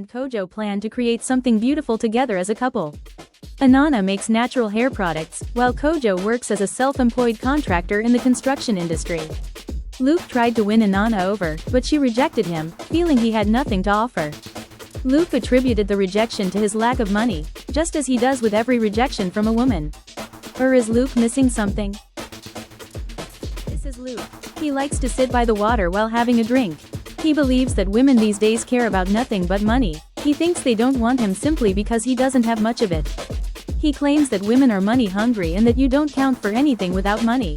and Kojo plan to create something beautiful together as a couple. Inanna makes natural hair products, while Kojo works as a self-employed contractor in the construction industry. Luke tried to win Inanna over, but she rejected him, feeling he had nothing to offer. Luke attributed the rejection to his lack of money, just as he does with every rejection from a woman. Or is Luke missing something? This is Luke. He likes to sit by the water while having a drink. He believes that women these days care about nothing but money. He thinks they don't want him simply because he doesn't have much of it. He claims that women are money hungry and that you don't count for anything without money.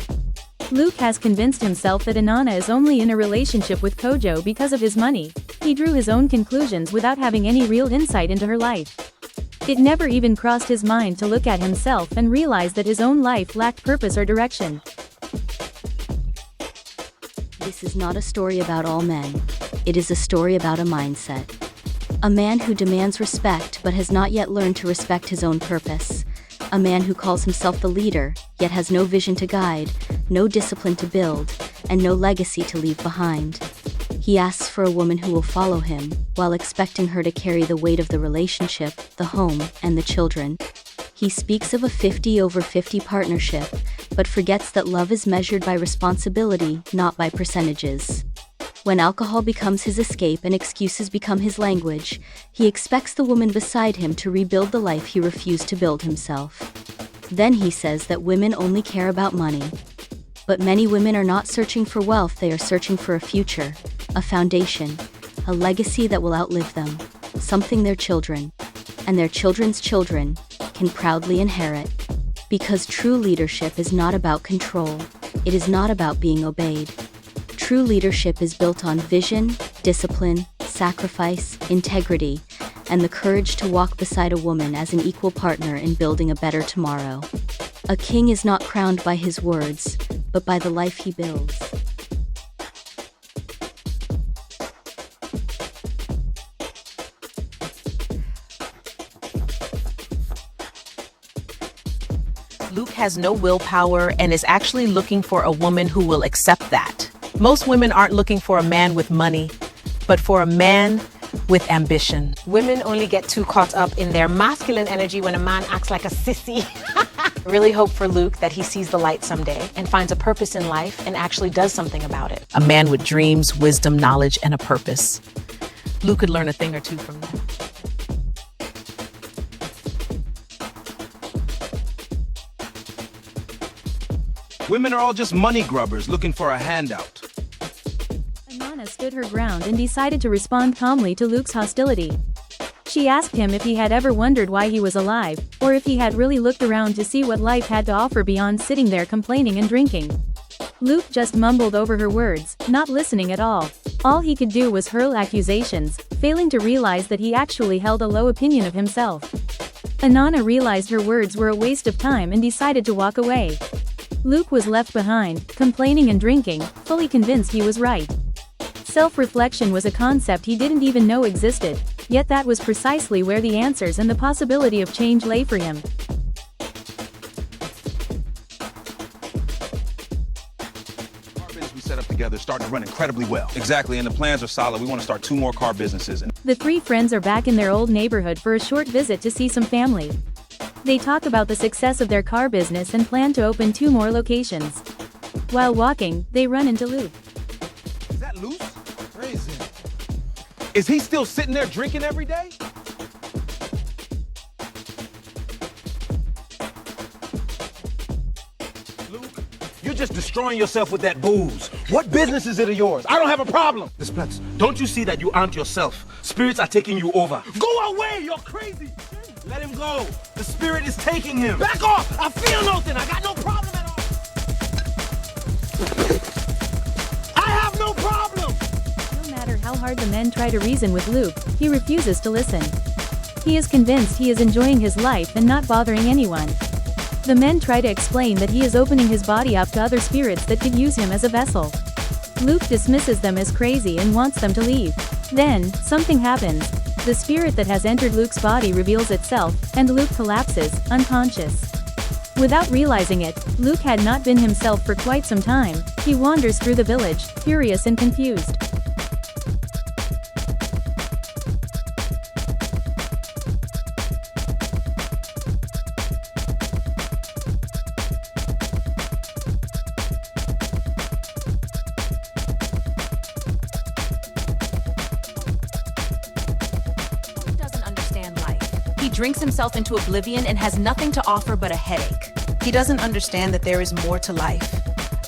Luke has convinced himself that Inanna is only in a relationship with Kojo because of his money. He drew his own conclusions without having any real insight into her life. It never even crossed his mind to look at himself and realize that his own life lacked purpose or direction. This is not a story about all men. It is a story about a mindset. A man who demands respect but has not yet learned to respect his own purpose. A man who calls himself the leader, yet has no vision to guide, no discipline to build, and no legacy to leave behind. He asks for a woman who will follow him, while expecting her to carry the weight of the relationship, the home, and the children. He speaks of a 50-over-50 partnership, but forgets that love is measured by responsibility, not by percentages. When alcohol becomes his escape and excuses become his language, he expects the woman beside him to rebuild the life he refused to build himself. Then he says that women only care about money. But many women are not searching for wealth, they are searching for a future, a foundation, a legacy that will outlive them, something their children, and their children's children, can proudly inherit. Because true leadership is not about control, it is not about being obeyed. True leadership is built on vision, discipline, sacrifice, integrity, and the courage to walk beside a woman as an equal partner in building a better tomorrow. A king is not crowned by his words, but by the life he builds. Luke has no willpower and is actually looking for a woman who will accept that. Most women aren't looking for a man with money, but for a man with ambition. Women only get too caught up in their masculine energy when a man acts like a sissy. I really hope for Luke that he sees the light someday and finds a purpose in life and actually does something about it. A man with dreams, wisdom, knowledge, and a purpose. Luke could learn a thing or two from that. Women are all just money grubbers looking for a handout. Inanna stood her ground and decided to respond calmly to Luke's hostility. She asked him if he had ever wondered why he was alive, or if he had really looked around to see what life had to offer beyond sitting there complaining and drinking. Luke just mumbled over her words, not listening at all. All he could do was hurl accusations, failing to realize that he actually held a low opinion of himself. Inanna realized her words were a waste of time and decided to walk away. Luke was left behind, complaining and drinking, fully convinced he was right. Self-reflection was a concept he didn't even know existed, yet that was precisely where the answers and the possibility of change lay for him. Car business we set up together is starting to run incredibly well. Exactly, and the plans are solid. We want to start 2 more car businesses. The 3 friends are back in their old neighborhood for a short visit to see some family. They talk about the success of their car business and plan to open 2 more locations. While walking, they run into Luke. Is that loose? Crazy. Is he still sitting there drinking every day? Luke, you're just destroying yourself with that booze. What business is it of yours? I don't have a problem. Miss Plex, don't you see that you aren't yourself? Spirits are taking you over. Go away, you're crazy. Let him go. The spirit is taking him. Back off! I feel nothing. I got no problem at all. I have no problem. No matter how hard the men try to reason with Luke, he refuses to listen. He is convinced he is enjoying his life and not bothering anyone. The men try to explain that he is opening his body up to other spirits that could use him as a vessel. Luke dismisses them as crazy and wants them to leave. Then, something happens. The spirit that has entered Luke's body reveals itself, and Luke collapses, unconscious. Without realizing it, Luke had not been himself for quite some time. He wanders through the village, furious and confused. drinks himself into oblivion, and has nothing to offer but a headache. He doesn't understand that there is more to life.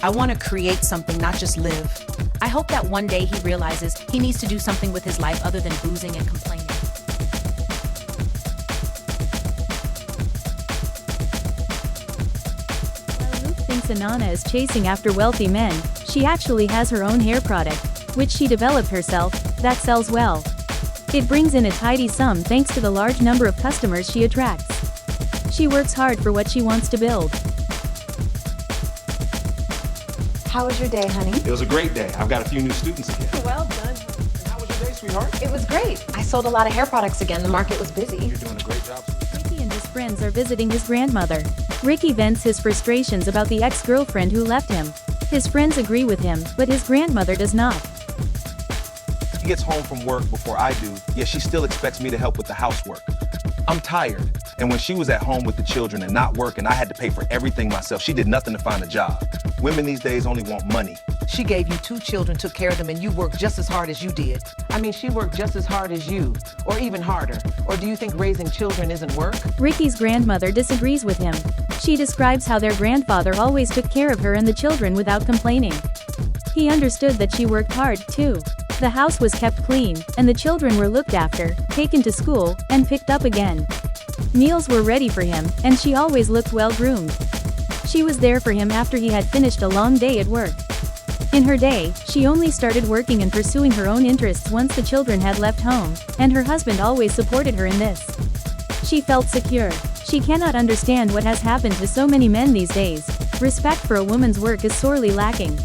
I want to create something, not just live. I hope that one day he realizes he needs to do something with his life other than boozing and complaining. While Luke thinks Anana is chasing after wealthy men, she actually has her own hair product, which she developed herself, that sells well. It brings in a tidy sum thanks to the large number of customers she attracts. She works hard for what she wants to build. How was your day, honey? It was a great day. I've got a few new students again. Well done. And how was your day, sweetheart? It was great. I sold a lot of hair products again. The market was busy. You're doing a great job. Ricky and his friends are visiting his grandmother. Ricky vents his frustrations about the ex-girlfriend who left him. His friends agree with him, but his grandmother does not. She gets home from work before I do, yet she still expects me to help with the housework. I'm tired, and when she was at home with the children and not working, I had to pay for everything myself. She did nothing to find a job. Women these days only want money. She gave you 2 children, took care of them, and you worked just as hard as you did. I mean, she worked just as hard as you, or even harder. Or do you think raising children isn't work? Ricky's grandmother disagrees with him. She describes how their grandfather always took care of her and the children without complaining. He understood that she worked hard, too. The house was kept clean, and the children were looked after, taken to school, and picked up again. Meals were ready for him, and she always looked well-groomed. She was there for him after he had finished a long day at work. In her day, she only started working and pursuing her own interests once the children had left home, and her husband always supported her in this. She felt secure. She cannot understand what has happened to so many men these days. Respect for a woman's work is sorely lacking.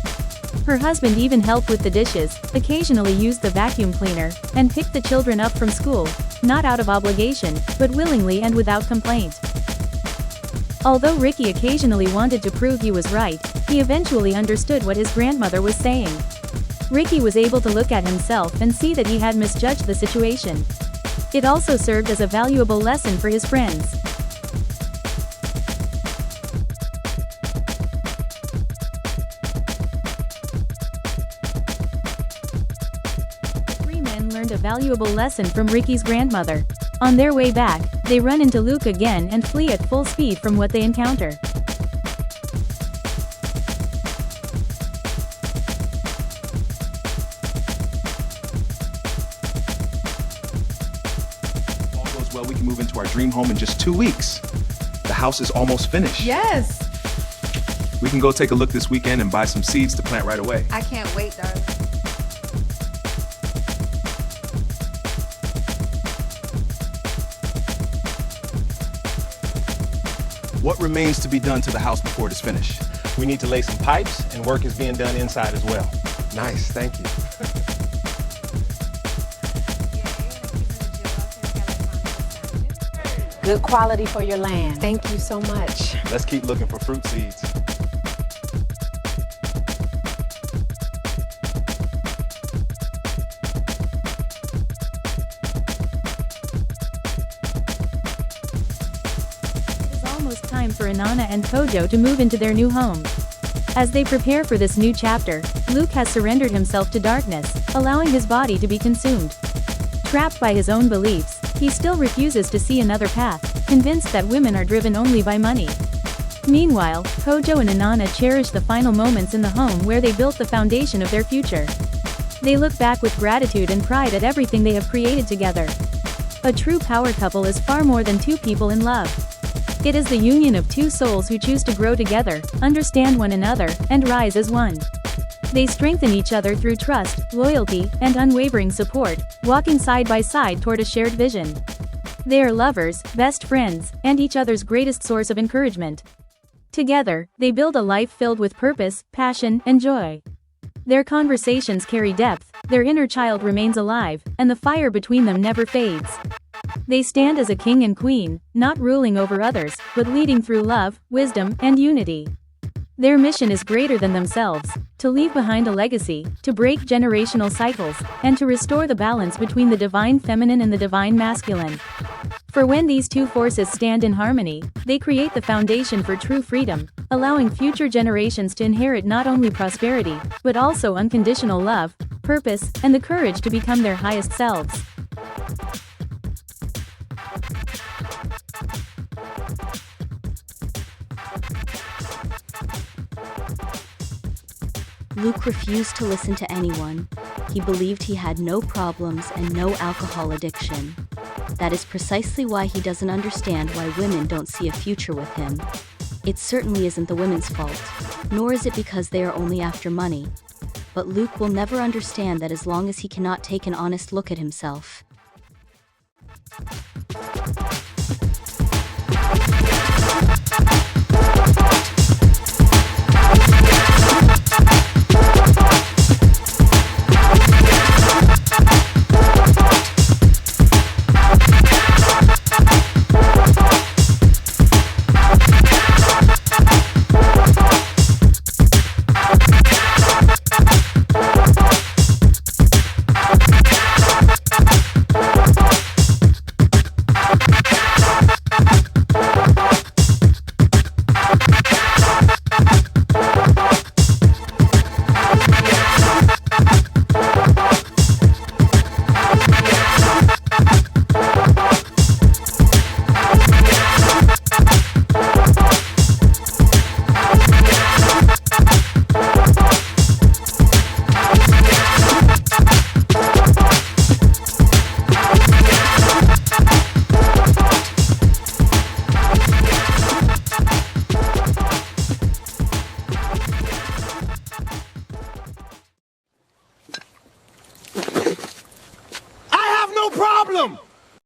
Her husband even helped with the dishes, occasionally used the vacuum cleaner, and picked the children up from school, not out of obligation, but willingly and without complaint. Although Ricky occasionally wanted to prove he was right, he eventually understood what his grandmother was saying. Ricky was able to look at himself and see that he had misjudged the situation. It also served as a valuable lesson for his friends. Learned a valuable lesson from Ricky's grandmother. On their way back, they run into Luke again and flee at full speed from what they encounter. If all goes well, we can move into our dream home in just 2 weeks. The house is almost finished. Yes. We can go take a look this weekend and buy some seeds to plant right away. I can't wait, darling. What remains to be done to the house before it is finished? We need to lay some pipes, and work is being done inside as well. Nice, thank you. Good quality for your land. Thank you so much. Let's keep looking for fruit seeds. Almost time for Anana and Kojo to move into their new home. As they prepare for this new chapter, Luke has surrendered himself to darkness, allowing his body to be consumed. Trapped by his own beliefs, he still refuses to see another path, convinced that women are driven only by money. Meanwhile, Kojo and Anana cherish the final moments in the home where they built the foundation of their future. They look back with gratitude and pride at everything they have created together. A true power couple is far more than 2 people in love. It is the union of 2 souls who choose to grow together, understand one another, and rise as one. They strengthen each other through trust, loyalty, and unwavering support, walking side by side toward a shared vision. They are lovers, best friends, and each other's greatest source of encouragement. Together, they build a life filled with purpose, passion, and joy. Their conversations carry depth, their inner child remains alive, and the fire between them never fades. They stand as a king and queen, not ruling over others, but leading through love, wisdom, and unity. Their mission is greater than themselves: to leave behind a legacy, to break generational cycles, and to restore the balance between the divine feminine and the divine masculine. For when these 2 forces stand in harmony, they create the foundation for true freedom, allowing future generations to inherit not only prosperity, but also unconditional love, purpose, and the courage to become their highest selves. Luke refused to listen to anyone. He believed he had no problems and no alcohol addiction. That is precisely why he doesn't understand why women don't see a future with him. It certainly isn't the women's fault, nor is it because they are only after money. But Luke will never understand that as long as he cannot take an honest look at himself,